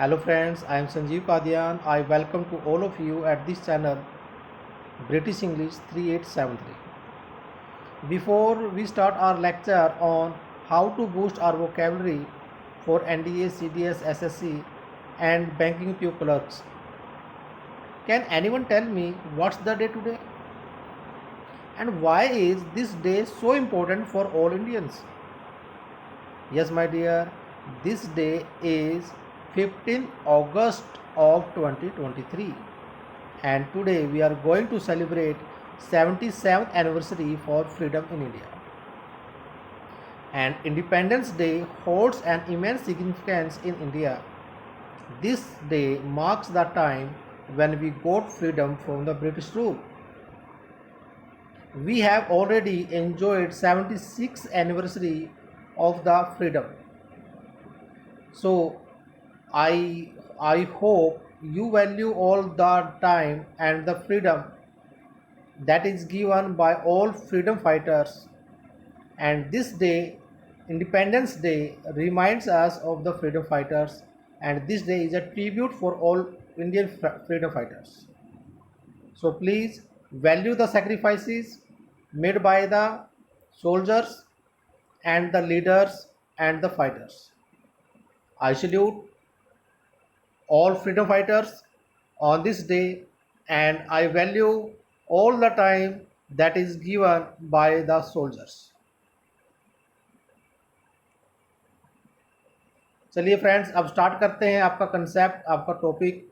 Hello friends, I am Sanjeev Padian. I welcome to all of you at this channel British English 3873. Before we start our lecture on how to boost our vocabulary for NDA, CDS, SSC and banking PO clerks, can anyone tell me what's the day today? And why is this day so important for all Indians? Yes, my dear, this day is 15 August of 2023 and today we are going to celebrate 77th anniversary for freedom in India. And Independence Day holds an immense significance in India. This day marks the time when we got freedom from the British rule. We have already enjoyed 76th anniversary of the freedom. So I hope you value all the time and the freedom that is given by all freedom fighters, and this day, Independence Day, reminds us of the freedom fighters, and this day is a tribute for all Indian freedom fighters. So please value the sacrifices made by the soldiers and the leaders and the fighters. I salute all freedom fighters on this day, and I value all the time that is given by the soldiers. चलिए friends, अब start करते हैं आपका concept, आपका topic.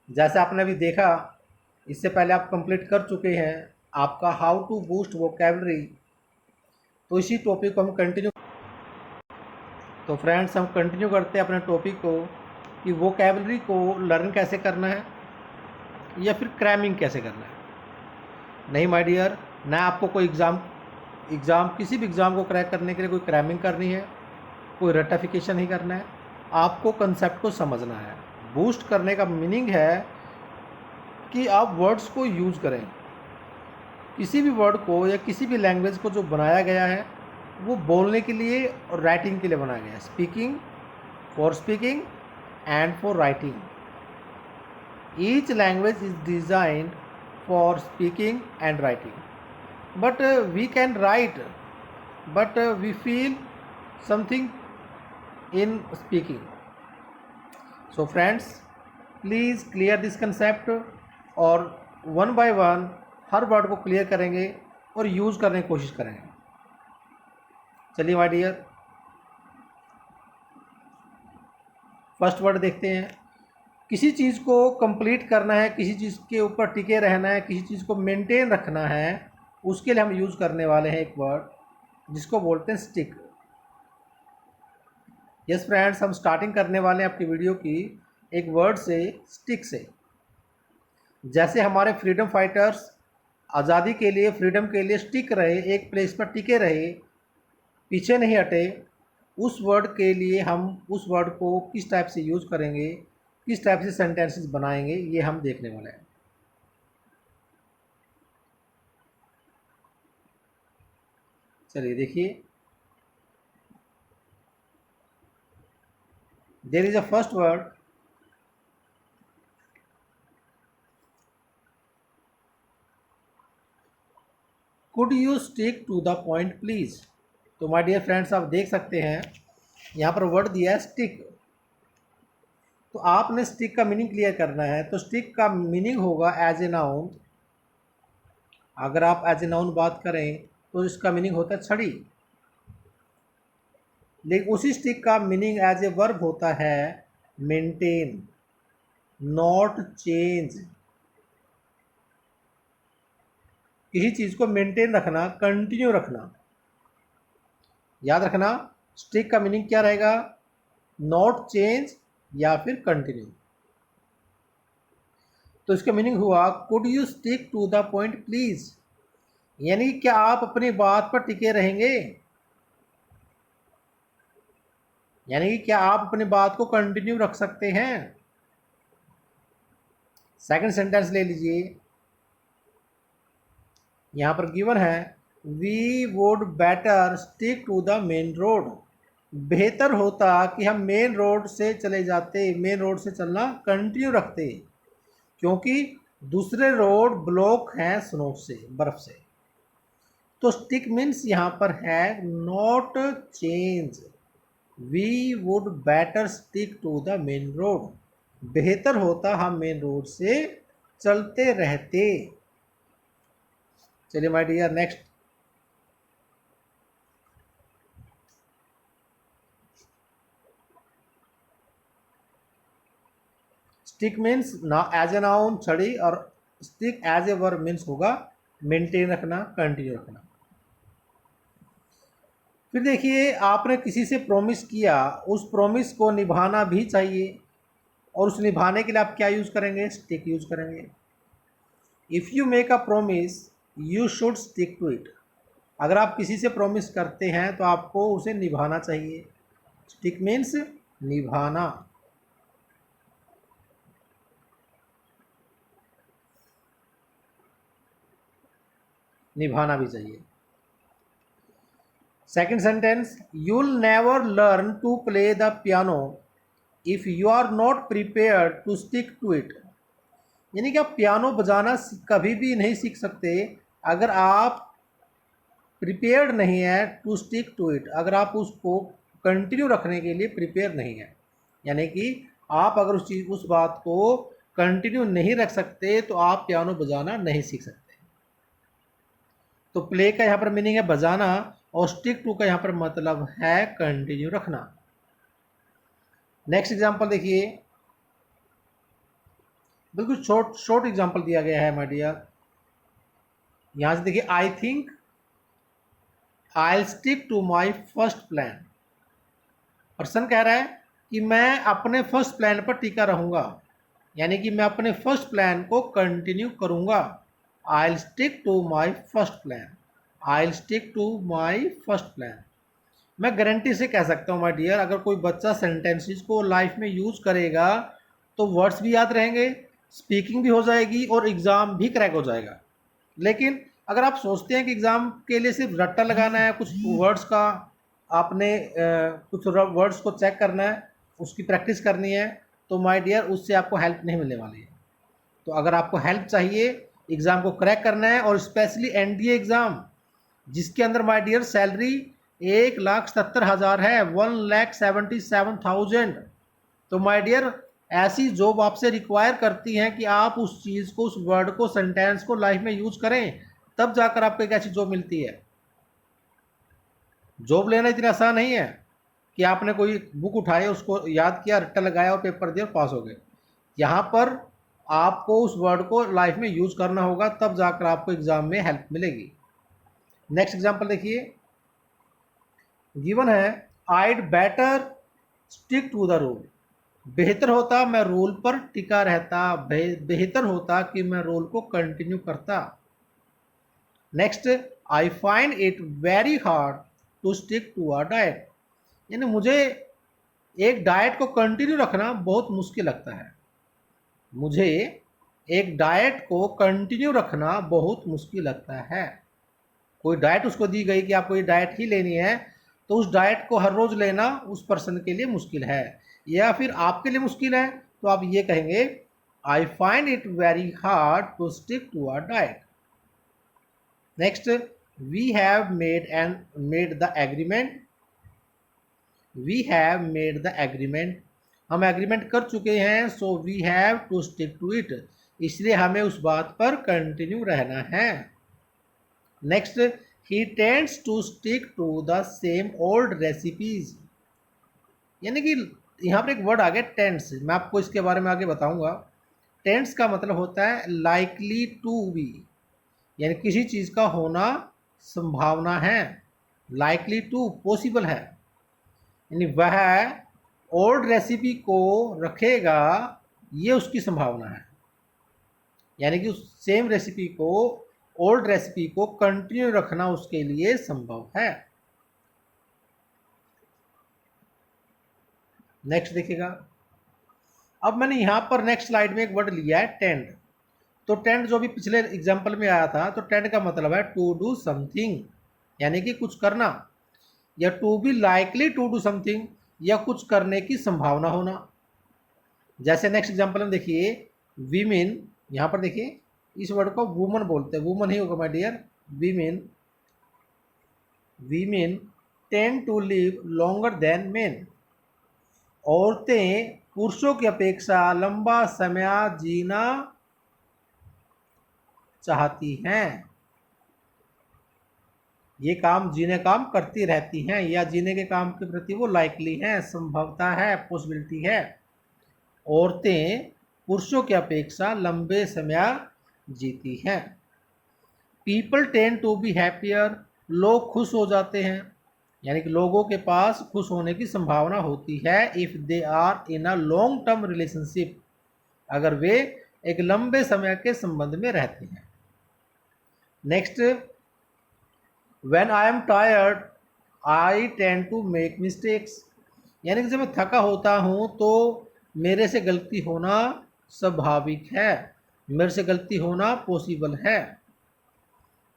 जैसे आपने अभी देखा, इससे पहले आप कंप्लीट कर चुके हैं आपका हाउ टू बूस्ट वोकैबुलरी। तो इसी टॉपिक को हम कंटिन्यू। तो फ्रेंड्स, हम कंटिन्यू करते हैं अपने टॉपिक को कि वोकैबुलरी को लर्न कैसे करना है या फिर क्रैमिंग कैसे करना है। नहीं माय डियर, ना आपको कोई एग्ज़ाम किसी भी एग्ज़ाम को क्रैक करने के लिए कोई क्रैमिंग करनी है, कोई रटिफिकेशन ही करना है। आपको कंसेप्ट को समझना है। बूस्ट करने का मीनिंग है कि आप वर्ड्स को यूज़ करें। किसी भी वर्ड को या किसी भी लैंग्वेज को जो बनाया गया है वो बोलने के लिए और राइटिंग के लिए बनाया गया है। Speaking and for writing. Each language is designed for speaking and writing, but we can write, but we feel something in speaking. So friends, please clear this concept और one by one her word को clear करेंगे और use करने की कोशिश करेंगे। चलिए my dear, first word देखते हैं। किसी चीज़ को कंप्लीट करना है, किसी चीज़ के ऊपर टिके रहना है, किसी चीज़ को मेंटेन रखना है, उसके लिए हम यूज़ करने वाले हैं एक वर्ड जिसको बोलते हैं स्टिक। यस फ्रेंड्स, हम स्टार्टिंग करने वाले हैं अपनी वीडियो की एक वर्ड से, स्टिक से। जैसे हमारे फ्रीडम फाइटर्स आज़ादी के लिए, फ्रीडम के लिए स्टिक रहे, एक प्लेस पर टिके रहे, पीछे नहीं हटे, उस वर्ड के लिए हम उस वर्ड को किस टाइप से यूज़ करेंगे, किस टाइप से सेंटेंसेस बनाएंगे, ये हम देखने वाले हैं। चलिए देखिए, there is a first word, could you stick to the point please। तो माय डियर फ्रेंड्स, आप देख सकते हैं यहाँ पर वर्ड दिया है स्टिक। तो आपने स्टिक का मीनिंग क्लियर करना है। तो स्टिक का मीनिंग होगा एज ए नाउन। अगर आप एज ए नाउन बात करें तो इसका मीनिंग होता है छड़ी, लेकिन उसी स्टिक का मीनिंग एज ए वर्ब होता है मेंटेन, नॉट चेंज। किसी चीज़ को मेंटेन रखना, कंटिन्यू रखना। याद रखना, स्टिक का मीनिंग क्या रहेगा, नॉट चेंज या फिर कंटिन्यू। तो इसका मीनिंग हुआ could you stick to the point please, यानी क्या आप अपनी बात पर टिके रहेंगे, यानी कि क्या आप अपनी बात को कंटिन्यू रख सकते हैं। सेकंड सेंटेंस ले लीजिए, यहां पर गिवन है we would better stick to the main road. बेहतर होता कि हम मेन रोड से चले जाते, मेन रोड से चलना कंटिन्यू रखते, क्योंकि दूसरे रोड ब्लॉक हैं स्नो से, बर्फ से। तो स्टिक मीन्स यहाँ पर है not change, we would better stick to the main road. बेहतर होता हम मेन रोड से चलते रहते। चलिए my dear next. Stick means ना एज ए नाउन छड़ी, और stick as a verb means होगा मेंटेन रखना, कंटिन्यू रखना। फिर देखिए, आपने किसी से प्रॉमिस किया, उस प्रॉमिस को निभाना भी चाहिए, और उस निभाने के लिए आप क्या यूज़ करेंगे? स्टिक यूज़ करेंगे। If you make a promise you should stick to it. अगर आप किसी से प्रॉमिस करते हैं तो आपको उसे निभाना चाहिए। स्टिक मीन्स निभाना। निभाना भी चाहिए। Second sentence, you'll never learn to play the piano if you are not prepared to stick to it। यानी कि आप पियानो बजाना कभी भी नहीं सीख सकते अगर आप प्रिपेयर्ड नहीं है टू स्टिक टू इट, अगर आप उसको कंटिन्यू रखने के लिए प्रिपेयर नहीं है। यानी कि आप अगर उस बात को कंटिन्यू नहीं रख सकते तो आप पियानो बजाना नहीं सीख सकते। तो प्ले का यहाँ पर मीनिंग है बजाना, और स्टिक टू का यहाँ पर मतलब है कंटिन्यू रखना। नेक्स्ट एग्जांपल देखिए, बिल्कुल शॉर्ट एग्जांपल दिया गया है माय डियर। यहाँ से देखिए, I think I stick to my first plan. Person कह रहा है कि मैं अपने फर्स्ट प्लान पर टिका रहूँगा, यानी कि मैं अपने फर्स्ट प्लान को कंटिन्यू करूँगा। I stick to my first plan, I stick to my first plan. मैं गारंटी से कह सकता हूँ माय डियर, अगर कोई बच्चा सेंटेंसेस को लाइफ में यूज़ करेगा तो वर्ड्स भी याद रहेंगे, स्पीकिंग भी हो जाएगी, और एग्ज़ाम भी क्रैक हो जाएगा। लेकिन अगर आप सोचते हैं कि एग्ज़ाम के लिए सिर्फ रट्टा लगाना है, कुछ वर्ड्स का आपने कुछ वर्ड्स को चेक करना है, उसकी प्रैक्टिस करनी है, तो माय डियर उससे आपको हेल्प नहीं मिलने वाली है। तो अगर आपको हेल्प चाहिए, एग्ज़ाम को क्रैक करना है, और स्पेशली एनडीए एग्ज़ाम जिसके अंदर माय डियर सैलरी 1,77,000 है, 1,77,000। तो माय डियर ऐसी जॉब आपसे रिक्वायर करती हैं कि आप उस चीज़ को, उस वर्ड को, सेंटेंस को लाइफ में यूज़ करें, तब जाकर आपको एक ऐसी जॉब मिलती है। जॉब लेना इतना आसान नहीं है कि आपने कोई बुक उठाई, उसको याद किया, रट्टा लगाया और पेपर दिया और पास हो गए। यहाँ पर आपको उस वर्ड को लाइफ में यूज़ करना होगा, तब जाकर आपको एग्ज़ाम में हेल्प मिलेगी। नेक्स्ट एग्जाम्पल देखिए, गिवन है I'd better stick to the rule. बेहतर होता मैं रूल पर टिका रहता, बेहतर होता कि मैं रूल को कंटिन्यू करता। Next, I find it very hard to stick to a diet. यानी मुझे एक डाइट को कंटिन्यू रखना बहुत मुश्किल लगता है। मुझे एक डाइट को कंटिन्यू रखना बहुत मुश्किल लगता है। कोई डाइट उसको दी गई कि आपको ये डाइट ही लेनी है, तो उस डाइट को हर रोज़ लेना उस पर्सन के लिए मुश्किल है, या फिर आपके लिए मुश्किल है, तो आप ये कहेंगे I find it very hard to stick to a diet. Next, we have made the agreement. We have made the agreement, हम एग्रीमेंट कर चुके हैं, so we have to stick to it, इसलिए हमें उस बात पर कंटिन्यू रहना है। Next, he tends to stick to the same old recipes. यानी कि यहाँ पर एक वर्ड आ गया टेंड्स, मैं आपको इसके बारे में आगे बताऊंगा। टेंड्स का मतलब होता है लाइकली टू बी, यानी किसी चीज़ का होना संभावना है। लाइकली टू पॉसिबल है, यानी वह ओल्ड रेसिपी को रखेगा, ये उसकी संभावना है। यानी कि उस सेम रेसिपी को, ओल्ड रेसिपी को कंटिन्यू रखना उसके लिए संभव है। नेक्स्ट देखिएगा, अब मैंने यहाँ पर नेक्स्ट स्लाइड में एक वर्ड लिया है टेंड। तो टेंड जो भी पिछले एग्जाम्पल में आया था, तो टेंड का मतलब है टू डू समथिंग, यानी कि कुछ करना। या to be likely to do something, या कुछ करने की संभावना होना। जैसे नेक्स्ट एग्जांपल में देखिए, वीमेन, यहाँ पर देखिए इस वर्ड को वुमन बोलते हैं, वुमन ही होगा my dear. Women, women tend to live longer than men. औरतें पुरुषों की अपेक्षा लंबा समय जीना चाहती हैं। ये काम जीने काम करती रहती हैं, या जीने के काम के प्रति वो लाइकली हैं, संभवता है, पॉसिबिलिटी है। औरतें पुरुषों की अपेक्षा लंबे समय जीती हैं। People tend to be happier, लोग खुश हो जाते हैं, यानी कि लोगों के पास खुश होने की संभावना होती है if they are in a long term relationship, अगर वे एक लंबे समय के संबंध में रहते हैं। Next, when I am tired I tend to make mistakes, यानी कि जब मैं थका होता हूँ तो मेरे से गलती होना स्वाभाविक है, मेरे से गलती होना पॉसिबल है।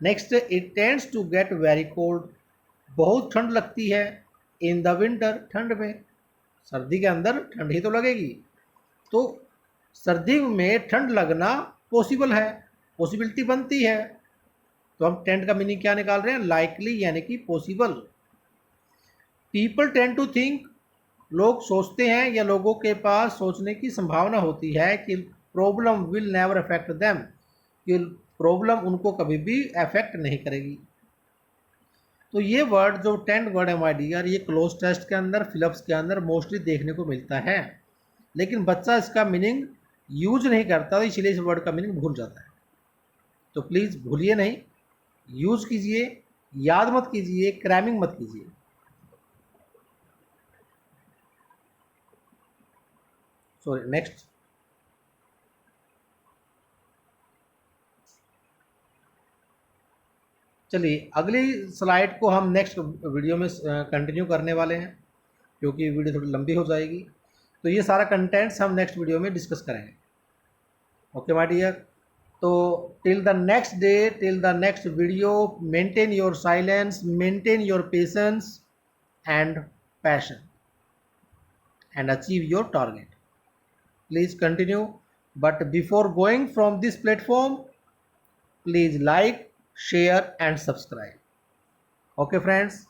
Next, it tends to get very cold, बहुत ठंड लगती है इन द विंटर, ठंड में, सर्दी के अंदर ठंड ही तो लगेगी, तो सर्दी में ठंड लगना पॉसिबल है, पॉसिबिलिटी बनती है। तो हम टेंड का मीनिंग क्या निकाल रहे हैं, लाइकली यानी कि possible. People tend to think, लोग सोचते हैं या लोगों के पास सोचने की संभावना होती है कि problem will never affect them, कि प्रॉब्लम उनको कभी भी अफेक्ट नहीं करेगी। तो ये वर्ड जो टेंड वर्ड है माय डियर, ये क्लोज टेस्ट के अंदर, फिलअप्स के अंदर मोस्टली देखने को मिलता है, लेकिन बच्चा इसका मीनिंग यूज नहीं करता, तो इसलिए इस वर्ड का मीनिंग भूल जाता है। तो प्लीज़ भूलिए नहीं, यूज कीजिए, याद मत कीजिए, क्रैमिंग मत कीजिए। Sorry, next. चलिए अगली स्लाइड को हम नेक्स्ट वीडियो में कंटिन्यू करने वाले हैं, क्योंकि वीडियो थोड़ी लंबी हो जाएगी। तो ये सारा कंटेंट्स हम नेक्स्ट वीडियो में डिस्कस करेंगे। ओके माय डियर, तो till the next day, till the next video, maintain your silence, maintain your patience and passion and achieve your target. Please continue, but before going from this platform, please like, share and subscribe. Okay friends,